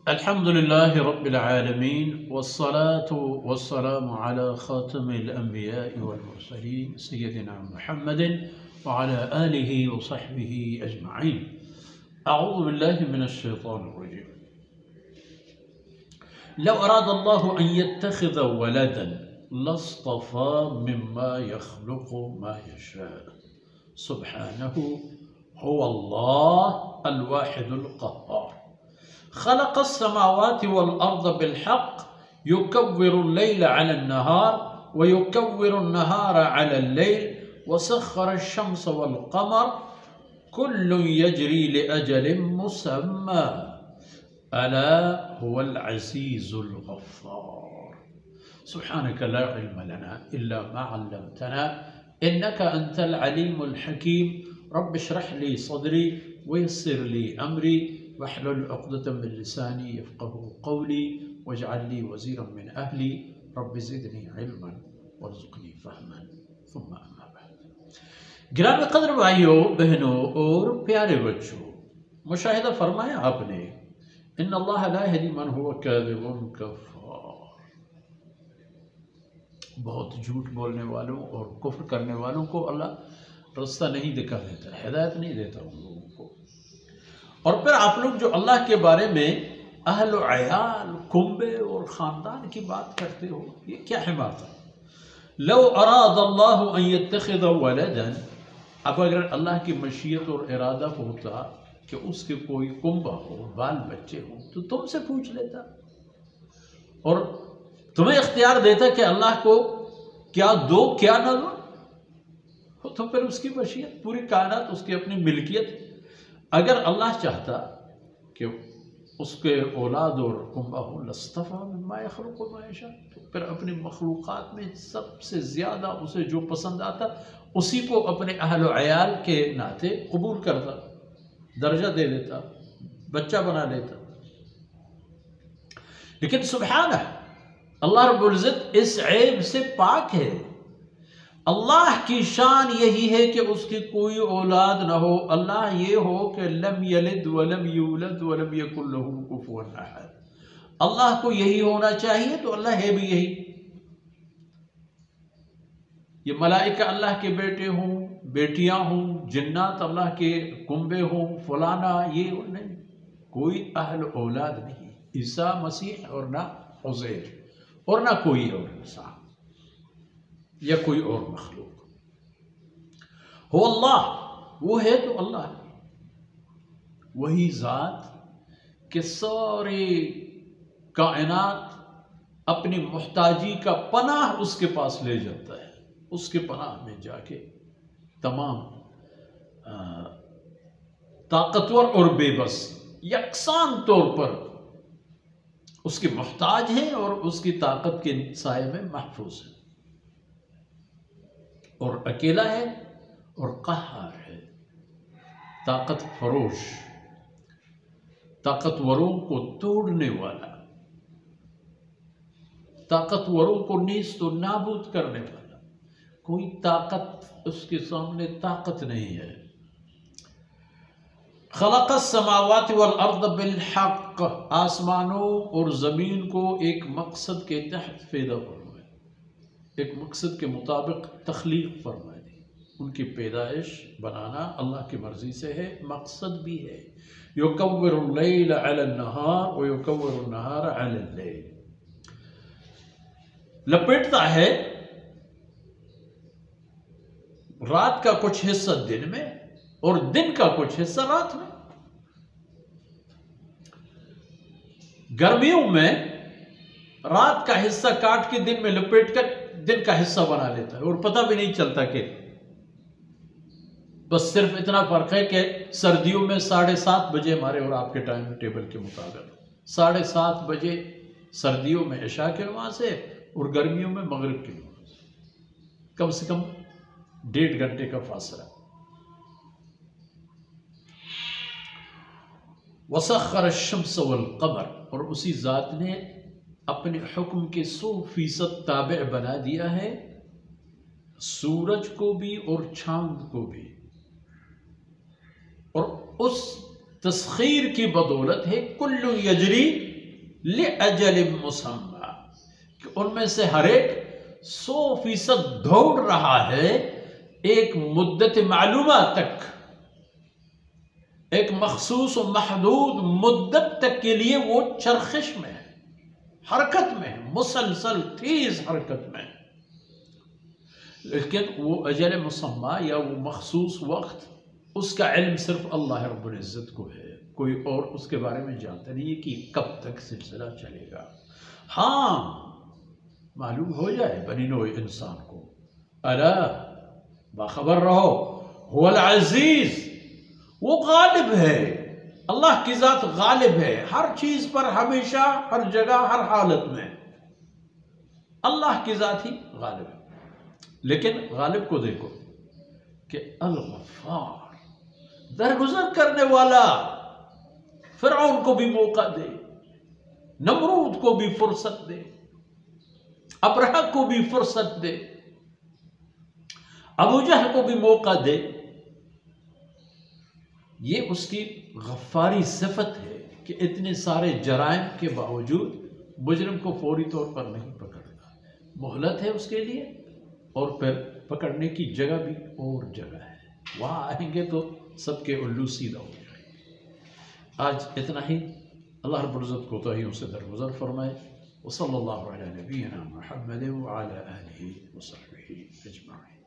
الحمد لله رب العالمين والصلاة والسلام على خاتم الأنبياء والمرسلين سيدنا محمد وعلى آله وصحبه أجمعين. أعوذ بالله من الشيطان الرجيم. لو أراد الله أن يتخذ ولدا لاصطفى مما يخلق ما يشاء سبحانه هو الله الواحد القهار خلق السماوات والأرض بالحق يكور الليل على النهار ويكور النهار على الليل وسخر الشمس والقمر كل يجري لأجل مسمى ألا هو العزيز الغفار. سبحانك لا علم لنا إلا ما علمتنا إنك أنت العليم الحكيم. رب اشرح لي صدري ويسر لي أمري واحلل عقدة من لساني يفقه قولي واجعل لي وزيرا من أهلي رب زدني علما وارزقني فهما ثم أما بعد. گرامی قدر بھائیوں بہنوں اور پیارے بچوں، مشاہدہ فرمایا آپ نے ان اللہ لا يهدي من هو كاذب كفار. بہت جھوٹ بولنے والوں اور کفر کرنے والوں کو اللہ رستہ نہیں دکھا دیتا، ہدایت نہیں دیتا ان لوگوں کو. اور پھر آپ لوگ جو اللہ کے بارے میں اہل و عیال، کنبے اور خاندان کی بات کرتے ہو، یہ کیا ہے بات؟ لو اراد اللہ ان یتخذ ولدا، اب اگر اللہ کی مشیت اور ارادہ ہوتا کہ اس کے کوئی کنبہ ہو، بال بچے ہوں، تو تم سے پوچھ لیتا اور تمہیں اختیار دیتا کہ اللہ کو کیا دو کیا نہ دو، تو پھر اس کی مشیت، پوری کائنات اس کی اپنی ملکیت. اگر اللہ چاہتا کہ اس کے اولاد اور کنبہ ہو لاصطفیٰ مما یخلق ما یشاء، تو پھر اپنی مخلوقات میں سب سے زیادہ اسے جو پسند آتا اسی کو اپنے اہل و عیال کے ناطے قبول کرتا، درجہ دے دیتا، بچہ بنا لیتا. لیکن سبحانہ، اللہ رب العزت اس عیب سے پاک ہے. اللہ کی شان یہی ہے کہ اس کی کوئی اولاد نہ ہو. اللہ یہ ہو کہ لم یلد ولم یولد ولم یکن لہ کفوا احد. اللہ کو یہی ہونا چاہیے تو اللہ ہے بھی یہی. یہ ملائکہ اللہ کے بیٹے ہوں، بیٹیاں ہوں، جنات اللہ کے کنبے ہوں، فلانا، یہ نہیں، کوئی اہل اولاد نہیں. عیسیٰ مسیح اور نہ عزیر اور نہ کوئی اور انسان یا کوئی اور مخلوق. ہو اللہ، وہ ہے تو اللہ ہے، وہی ذات کہ سارے کائنات اپنی محتاجی کا پناہ اس کے پاس لے جاتا ہے. اس کے پناہ میں جا کے تمام طاقتور اور بے بس یکساں طور پر اس کے محتاج ہیں اور اس کی طاقت کے سائے میں محفوظ ہیں، اور اکیلا ہے اور قہار ہے، طاقت فروش، طاقتوروں کو توڑنے والا، طاقتوروں کو نیست و نابود کرنے والا. کوئی طاقت اس کے سامنے طاقت نہیں ہے. خلق السماوات والارض بالحق، آسمانوں اور زمین کو ایک مقصد کے تحت پیدا فرمائے، ایک مقصد کے مطابق تخلیق فرمائے. ان کی پیدائش بنانا اللہ کی مرضی سے ہے، مقصد بھی ہے. یکور اللیل علی النہار ویکور النہار علی اللیل، لپیٹتا ہے رات کا کچھ حصہ دن میں اور دن کا کچھ حصہ رات میں. گرمیوں میں رات کا حصہ کاٹ کے دن میں لپیٹ کر دن کا حصہ بنا لیتا ہے اور پتہ بھی نہیں چلتا کہ بس صرف اتنا فرق ہے کہ سردیوں میں 7:30 بجے ہمارے اور آپ کے ٹائم ٹیبل کے مطابق 7:30 بجے سردیوں میں عشاء کے نماز ہے اور گرمیوں میں مغرب کی نماز، کم سے کم 1.5 گھنٹے کا فاصلہ. وسخر الشمس والقمر، اور اسی ذات نے اپنے حکم کے 100% تابع بنا دیا ہے سورج کو بھی اور چاند کو بھی. اور اس تسخیر کی بدولت ہے کل یجری لأجل مسمى، کہ ان میں سے ہر ایک 100% دوڑ رہا ہے ایک مدت معلومہ تک، ایک مخصوص و محدود مدت تک کے لیے وہ چرخش میں ہے، حرکت میں ہے، مسلسل تیز حرکت میں ہے۔ لیکن وہ اجل مسمى یا وہ مخصوص وقت، اس کا علم صرف اللہ رب العزت کو ہے، کوئی اور اس کے بارے میں جانتا نہیں ہے کہ کب تک سلسلہ چلے گا۔ ہاں معلوم ہو جائے بنی نوع انسان کو، الا باخبر رہو، هو العزیز، وہ غالب ہے، اللہ کی ذات غالب ہے ہر چیز پر، ہمیشہ، ہر جگہ، ہر حالت میں اللہ کی ذات ہی غالب ہے۔ لیکن غالب کو دیکھو کہ الغفار، درگزر کرنے والا، فرعون کو بھی موقع دے، نمرود کو بھی فرصت دے، ابرہہ کو بھی فرصت دے، ابو جہل کو بھی موقع دے۔ یہ اس کی غفاری صفت ہے کہ اتنے سارے جرائم کے باوجود مجرم کو فوری طور پر نہیں پکڑتا، مہلت ہے اس کے لیے، اور پھر پکڑنے کی جگہ بھی اور جگہ ہے، وہاں آئیں گے تو سب کے الو سیدھا ہو جائیں گے۔ آج اتنا ہی، اللہ رب العزت کوتاہیوں سے درگزر فرمائے۔ وصلی اللہ علی نبینا محمد وعلی آلہ وصحبہ اجمعین۔